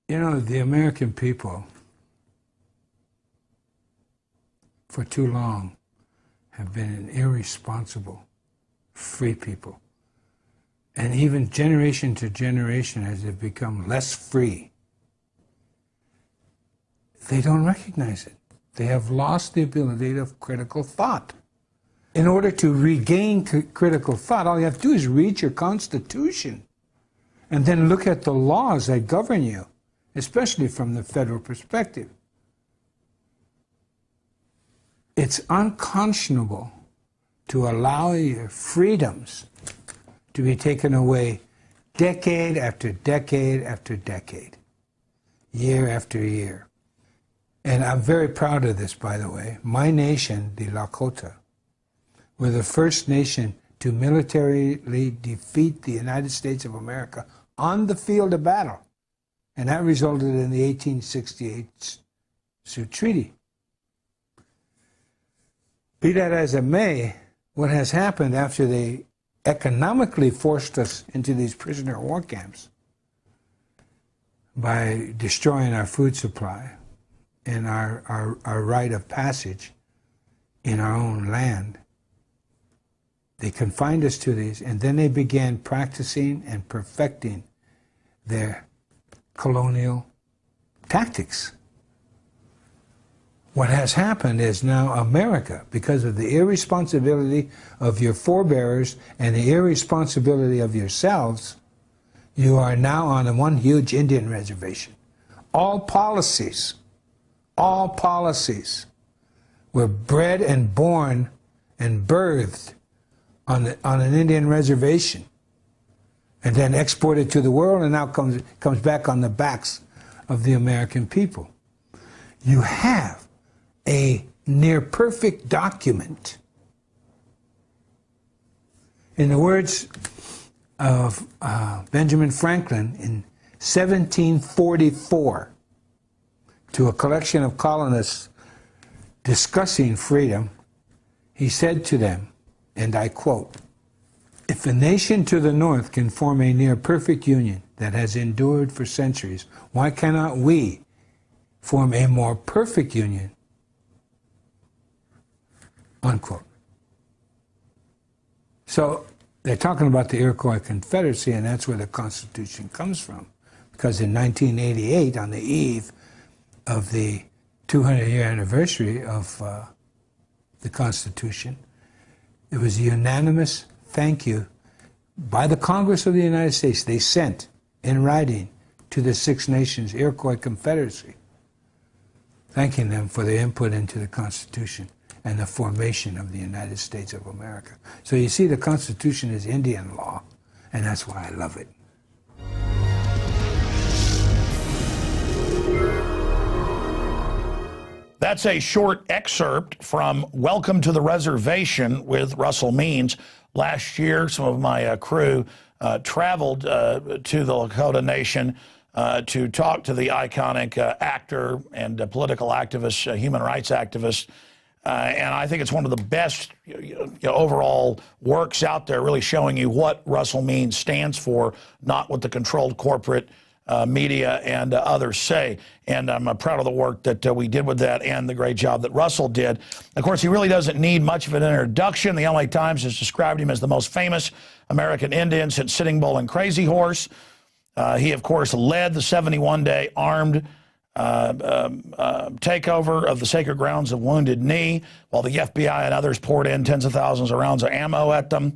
You know, the American people, for too long, have been an irresponsible, free people. And even generation to generation, as they've become less free, they don't recognize it. They have lost the ability of critical thought. In order to regain critical thought, all you have to do is read your Constitution and then look at the laws that govern you, especially from the federal perspective. It's unconscionable to allow your freedoms to be taken away decade after decade after decade, year after year. And I'm very proud of this, by the way. My nation, the Lakota, were the first nation to militarily defeat the United States of America on the field of battle. And that resulted in the 1868 Sioux Treaty. Be that as it may, what has happened after they economically forced us into these prisoner of war camps by destroying our food supply and our right of passage in our own land, they confined us to these, and then they began practicing and perfecting their colonial tactics. What has happened is now America, because of the irresponsibility of your forebears and the irresponsibility of yourselves, you are now on one huge Indian reservation. All policies were bred and born and birthed on an Indian reservation, and then exported to the world, and now comes back on the backs of the American people. You have a near-perfect document. In the words of Benjamin Franklin in 1744, to a collection of colonists discussing freedom, he said to them, and I quote, "If a nation to the north can form a near-perfect union that has endured for centuries, why cannot we form a more perfect union?" Unquote. So they're talking about the Iroquois Confederacy, and that's where the Constitution comes from. Because in 1988, on the eve of the 200-year anniversary of the Constitution, it was a unanimous thank you by the Congress of the United States. They sent in writing to the Six Nations Iroquois Confederacy, thanking them for their input into the Constitution and the formation of the United States of America. So you see, the Constitution is Indian law, and that's why I love it. That's a short excerpt from Welcome to the Reservation with Russell Means. Last year, some of my crew traveled to the Lakota Nation to talk to the iconic actor and political activist, human rights activist. And I think it's one of the best overall works out there, really showing you what Russell Means stands for, not what the controlled corporate media and others say. And I'm proud of the work that we did with that and the great job that Russell did. Of course, he really doesn't need much of an introduction. The LA Times has described him as the most famous American Indian since Sitting Bull and Crazy Horse. He, of course, led the 71-day armed takeover of the sacred grounds of Wounded Knee, while the FBI and others poured in tens of thousands of rounds of ammo at them.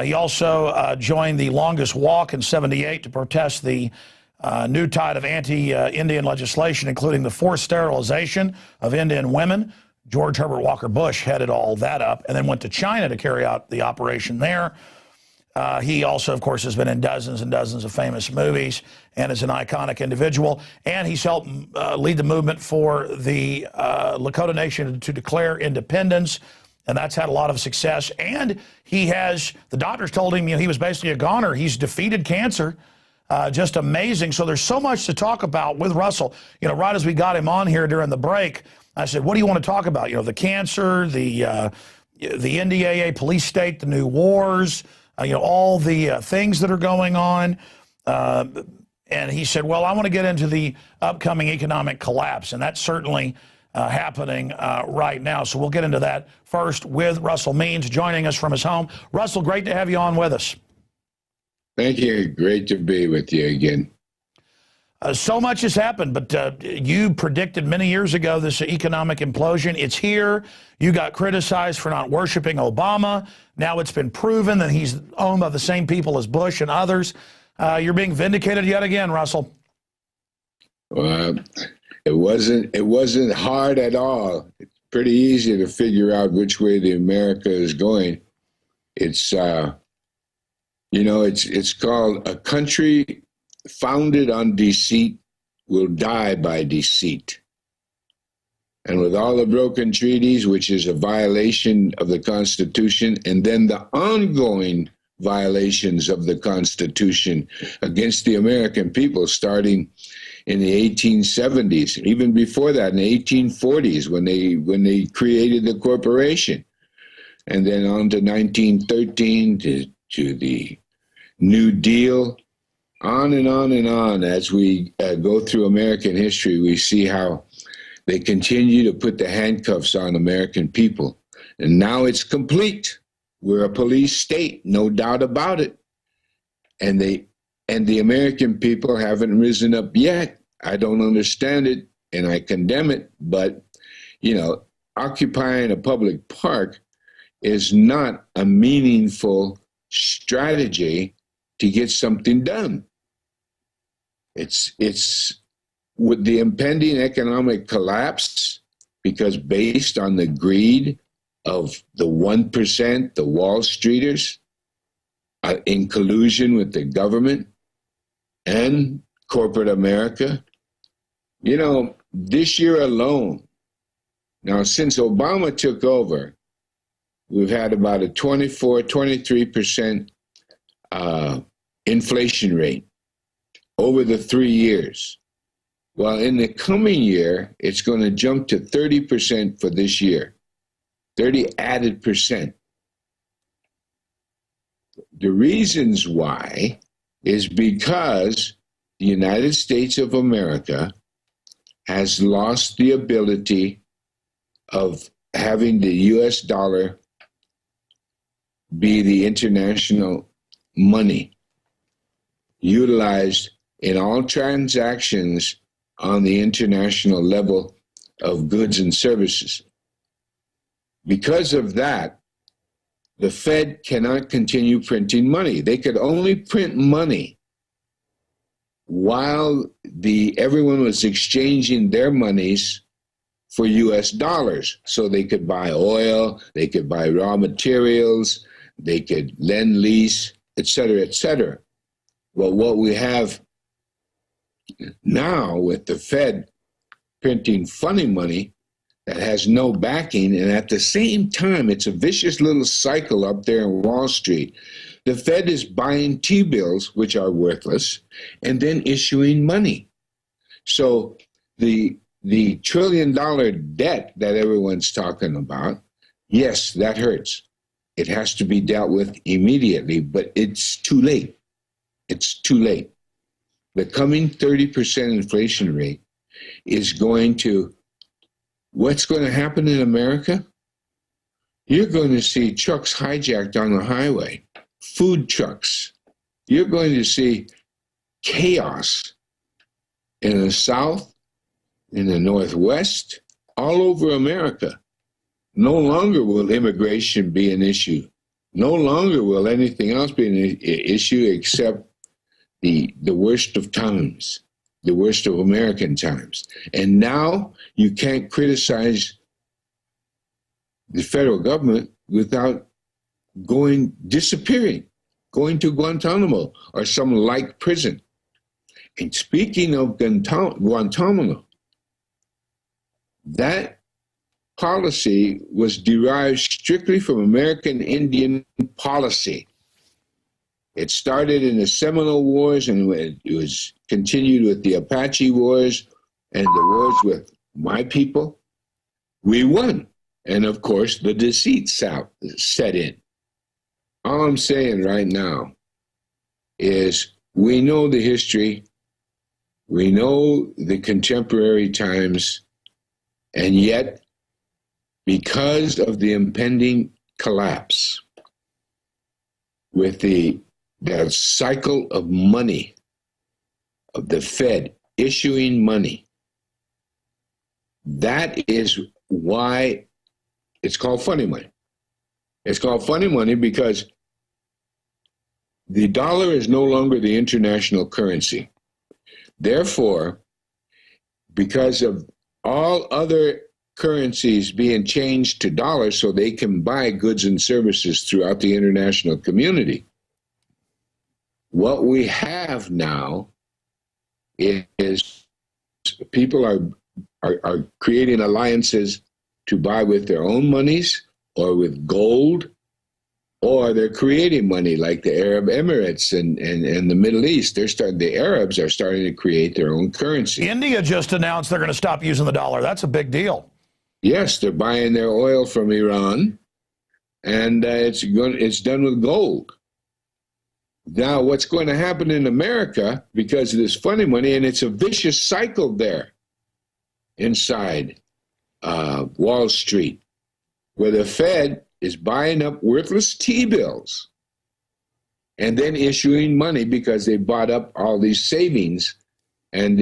He also joined the longest walk in '78 to protest the new tide of anti-Indian legislation, including the forced sterilization of Indian women. George Herbert Walker Bush headed all that up and then went to China to carry out the operation there. He also, of course, has been in dozens and dozens of famous movies and is an iconic individual. And he's helped lead the movement for the Lakota Nation to declare independence. And that's had a lot of success. And he has, the doctors told him, he was basically a goner. He's defeated cancer. Just amazing. So there's so much to talk about with Russell. Right as we got him on here during the break, I said, what do you want to talk about? The cancer, the NDAA police state, the new wars, all the things that are going on. And he said, well, I want to get into the upcoming economic collapse. And that's certainly happening right now. So we'll get into that first with Russell Means joining us from his home. Russell, great to have you on with us. Thank you. Great to be with you again. So much has happened, but you predicted many years ago this economic implosion. It's here. You got criticized for not worshiping Obama. Now it's been proven that he's owned by the same people as Bush and others. You're being vindicated yet again, Russell. Well, it wasn't hard at all. It's pretty easy to figure out which way the America is going. It's it's called a country founded on deceit will die by deceit. And with all the broken treaties, which is a violation of the Constitution, and then the ongoing violations of the Constitution against the American people, starting in the 1870s, even before that, in the 1840s, when they created the corporation, and then on to 1913 to the New Deal. On and on and on. As we go through American history, we see how they continue to put the handcuffs on American people. And now it's complete. We're a police state, no doubt about it. And the American people haven't risen up yet. I don't understand it, and I condemn it. But, occupying a public park is not a meaningful strategy to get something done. It's with the impending economic collapse, because based on the greed of the 1%, the Wall Streeters, in collusion with the government and corporate America, this year alone, now since Obama took over, we've had about a 23% inflation rate over the 3 years. Well, in the coming year, it's going to jump to 30% for this year, 30 added percent. The reasons why is because the United States of America has lost the ability of having the US dollar be the international money utilized in all transactions on the international level of goods and services. Because of that, the Fed cannot continue printing money. They could only print money while everyone was exchanging their monies for US dollars. So they could buy oil, they could buy raw materials, they could lend, lease, et cetera, et cetera. Well, what we have now with the Fed printing funny money that has no backing, and at the same time, it's a vicious little cycle up there in Wall Street. The Fed is buying T-bills, which are worthless, and then issuing money. So the $1 trillion debt that everyone's talking about, yes, that hurts. It has to be dealt with immediately, but it's too late. It's too late. The coming 30% inflation rate is what's going to happen in America? You're going to see trucks hijacked on the highway, food trucks. You're going to see chaos in the South, in the Northwest, all over America. No longer will immigration be an issue. No longer will anything else be an issue except the worst of times, the worst of American times. And now you can't criticize the federal government without disappearing, going to Guantanamo or some like prison. And speaking of Guantanamo, that policy was derived strictly from American Indian policy. It started in the Seminole Wars, and it was continued with the Apache Wars and the wars with my people. We won. And of course, the deceit set in. All I'm saying right now is we know the history We know the contemporary times, and yet, because of the impending collapse, with the cycle of money, of the Fed issuing money, that is why it's called funny money. It's called funny money because the dollar is no longer the international currency. Therefore, because of all other currencies being changed to dollars so they can buy goods and services throughout the international community, what we have now is people are creating alliances to buy with their own monies or with gold, or they're creating money like the Arab Emirates and the Middle East. The Arabs are starting to create their own currency. India just announced they're going to stop using the dollar. That's a big deal. Yes, they're buying their oil from Iran, and it's done with gold. Now, what's going to happen in America, because of this funny money, and it's a vicious cycle there inside Wall Street, where the Fed is buying up worthless T-bills and then issuing money because they bought up all these savings and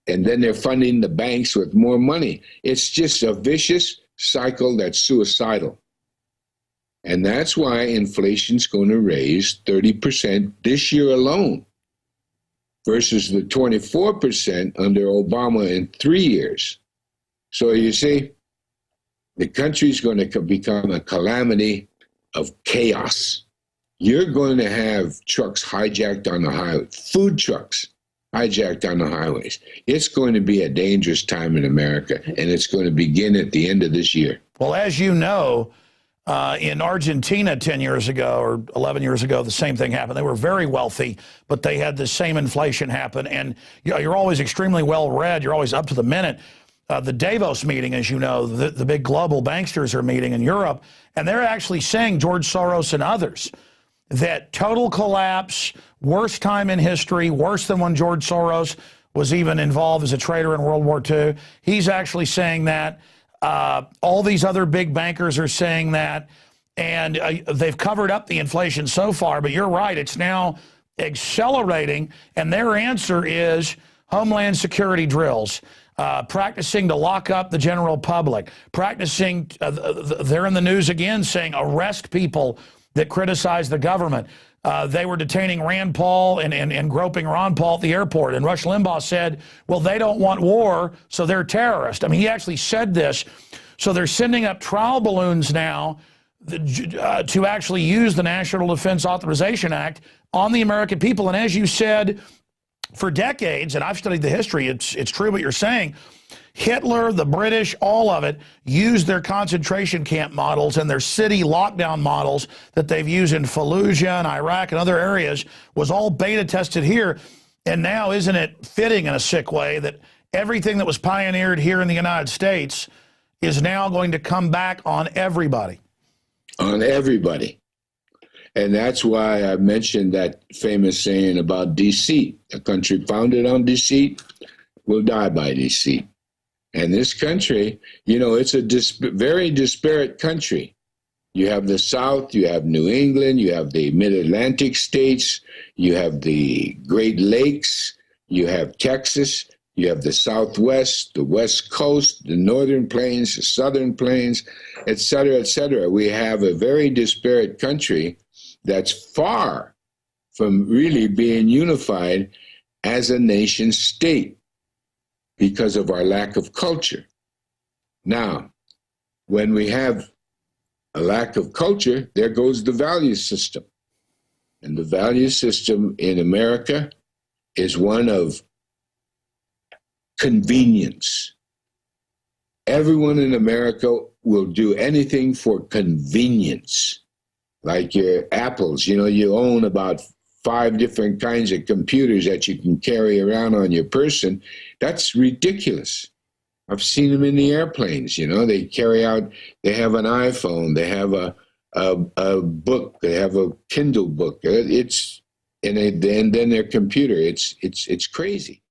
and then they're funding the banks with more money. It's just a vicious cycle that's suicidal. And that's why inflation's going to raise 30% this year alone versus the 24% under Obama in 3 years. So you see, the country's going to become a calamity of chaos. You're going to have trucks hijacked on the highway, food trucks hijacked on the highways. It's going to be a dangerous time in America, and it's going to begin at the end of this year. Well, as you know, in Argentina 10 years ago or 11 years ago, the same thing happened. They were very wealthy, but they had the same inflation happen. And you're always extremely well read. You're always up to the minute. The Davos meeting, as you know, the big global banksters are meeting in Europe, and they're actually saying, George Soros and others, that total collapse, worst time in history, worse than when George Soros was even involved as a trader in World War II. He's actually saying that. All these other big bankers are saying that, and they've covered up the inflation so far, but you're right, it's now accelerating, and their answer is Homeland Security drills. Practicing to lock up the general public, practicing, they're in the news again saying arrest people that criticize the government. They were detaining Rand Paul and groping Ron Paul at the airport. And Rush Limbaugh said, well, they don't want war, so they're terrorists. I mean, he actually said this. So they're sending up trial balloons now to actually use the National Defense Authorization Act on the American people. And as you said, for decades, and I've studied the history, it's true what you're saying, Hitler, the British, all of it, used their concentration camp models and their city lockdown models that they've used in Fallujah and Iraq and other areas, was all beta tested here. And now, isn't it fitting in a sick way that everything that was pioneered here in the United States is now going to come back on everybody? On everybody. And that's why I mentioned that famous saying about deceit. A country founded on deceit will die by deceit. And this country, you know, it's a very disparate country. You have the South, you have New England, you have the Mid-Atlantic states, you have the Great Lakes, you have Texas, you have the Southwest, the West Coast, the Northern Plains, the Southern Plains, et cetera, et cetera. We have a very disparate country that's far from really being unified as a nation state because of our lack of culture. Now, when we have a lack of culture, there goes the value system. And the value system in America is one of convenience. Everyone in America will do anything for convenience. Like your Apples, you know, you own about 5 different kinds of computers that you can carry around on your person. That's ridiculous. I've seen them in the airplanes, you know, they have an iPhone, they have a book, they have a Kindle book. It's and then their computer. It's crazy.